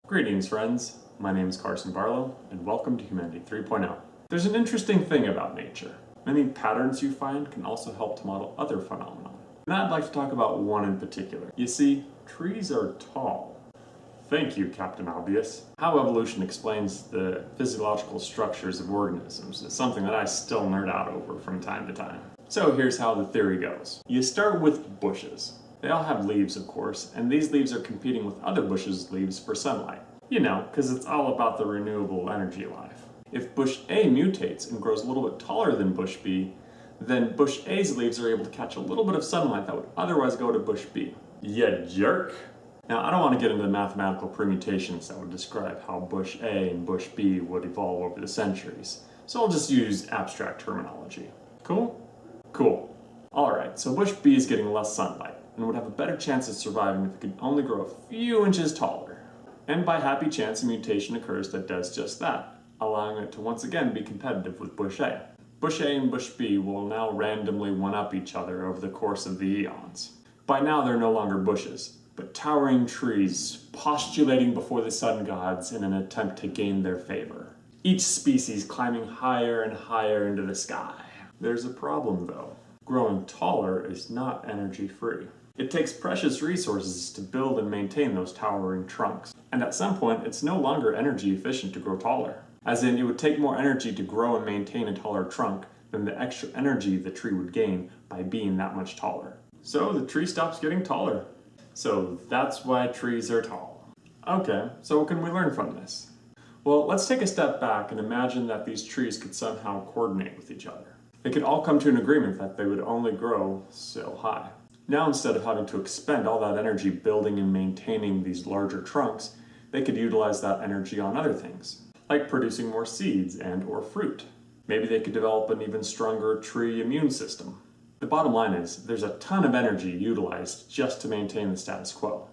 Greetings, friends. My name is Carson Barlow, and welcome to Humanity 3.0. There's an interesting thing about nature. Many patterns you find can also help to model other phenomena. And I'd like to talk about one in particular. You see, trees are tall. Thank you, Captain Obvious. How evolution explains the physiological structures of organisms is something that I still nerd out over from time to time. So here's how the theory goes. You start with bushes. They all have leaves, of course, and these leaves are competing with other bushes' leaves for sunlight. You know, because it's all about the renewable energy life. If bush A mutates and grows a little bit taller than bush B, then bush A's leaves are able to catch a little bit of sunlight that would otherwise go to bush B. Ya jerk! Now, I don't want to get into the mathematical permutations that would describe how bush A and bush B would evolve over the centuries, so I'll just use abstract terminology. Cool? Cool. Alright, so bush B is getting less sunlight, and would have a better chance of surviving if it could only grow a few inches taller. And by happy chance, a mutation occurs that does just that, allowing it to once again be competitive with bush A. Bush A and bush B will now randomly one-up each other over the course of the eons. By now they're no longer bushes, but towering trees postulating before the sun gods in an attempt to gain their favor. Each species climbing higher and higher into the sky. There's a problem though. Growing taller is not energy-free. It takes precious resources to build and maintain those towering trunks. And at some point, it's no longer energy efficient to grow taller. As in, it would take more energy to grow and maintain a taller trunk than the extra energy the tree would gain by being that much taller. So the tree stops getting taller. So that's why trees are tall. Okay, so what can we learn from this? Well, let's take a step back and imagine that these trees could somehow coordinate with each other. They could all come to an agreement that they would only grow so high. Now, instead of having to expend all that energy building and maintaining these larger trunks, they could utilize that energy on other things, like producing more seeds and/or fruit. Maybe they could develop an even stronger tree immune system. The bottom line is, there's a ton of energy utilized just to maintain the status quo.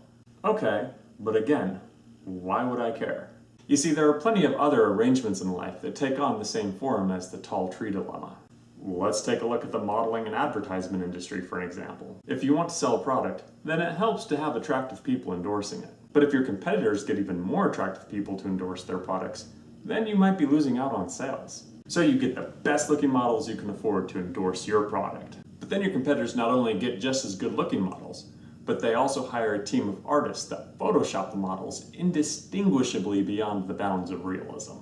Okay, but again, why would I care? You see, there are plenty of other arrangements in life that take on the same form as the tall tree dilemma. Let's take a look at the modeling and advertisement industry for an example. If you want to sell a product, then it helps to have attractive people endorsing it. But if your competitors get even more attractive people to endorse their products, then you might be losing out on sales. So you get the best looking models you can afford to endorse your product. But then your competitors not only get just as good looking models, but they also hire a team of artists that Photoshop the models indistinguishably beyond the bounds of realism.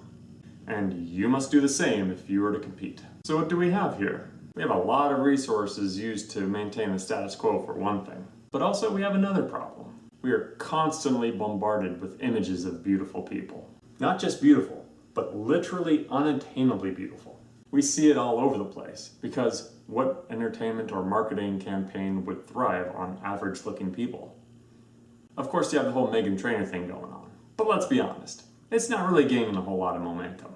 And you must do the same if you were to compete. So what do we have here? We have a lot of resources used to maintain the status quo for one thing. But also we have another problem. We are constantly bombarded with images of beautiful people. Not just beautiful, but literally unattainably beautiful. We see it all over the place, because what entertainment or marketing campaign would thrive on average looking people? Of course you have the whole Meghan Trainor thing going on, but let's be honest, it's not really gaining a whole lot of momentum.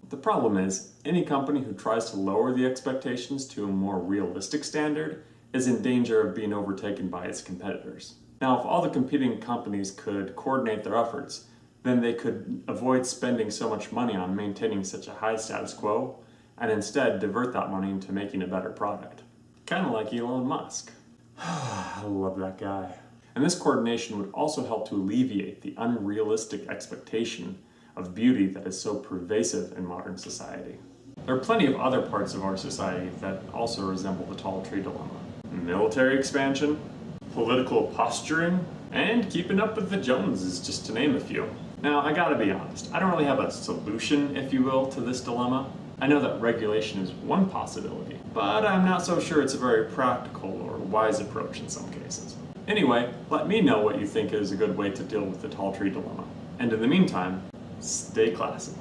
The problem is, any company who tries to lower the expectations to a more realistic standard is in danger of being overtaken by its competitors. Now, if all the competing companies could coordinate their efforts, then they could avoid spending so much money on maintaining such a high status quo, and instead divert that money into making a better product. Kind of like Elon Musk. I love that guy. And this coordination would also help to alleviate the unrealistic expectation of beauty that is so pervasive in modern society. There are plenty of other parts of our society that also resemble the tall tree dilemma. Military expansion, political posturing, and keeping up with the Joneses, just to name a few. Now, I gotta be honest, I don't really have a solution, if you will, to this dilemma. I know that regulation is one possibility, but I'm not so sure it's a very practical or wise approach in some cases. Anyway, let me know what you think is a good way to deal with the tall tree dilemma. And in the meantime, stay classy.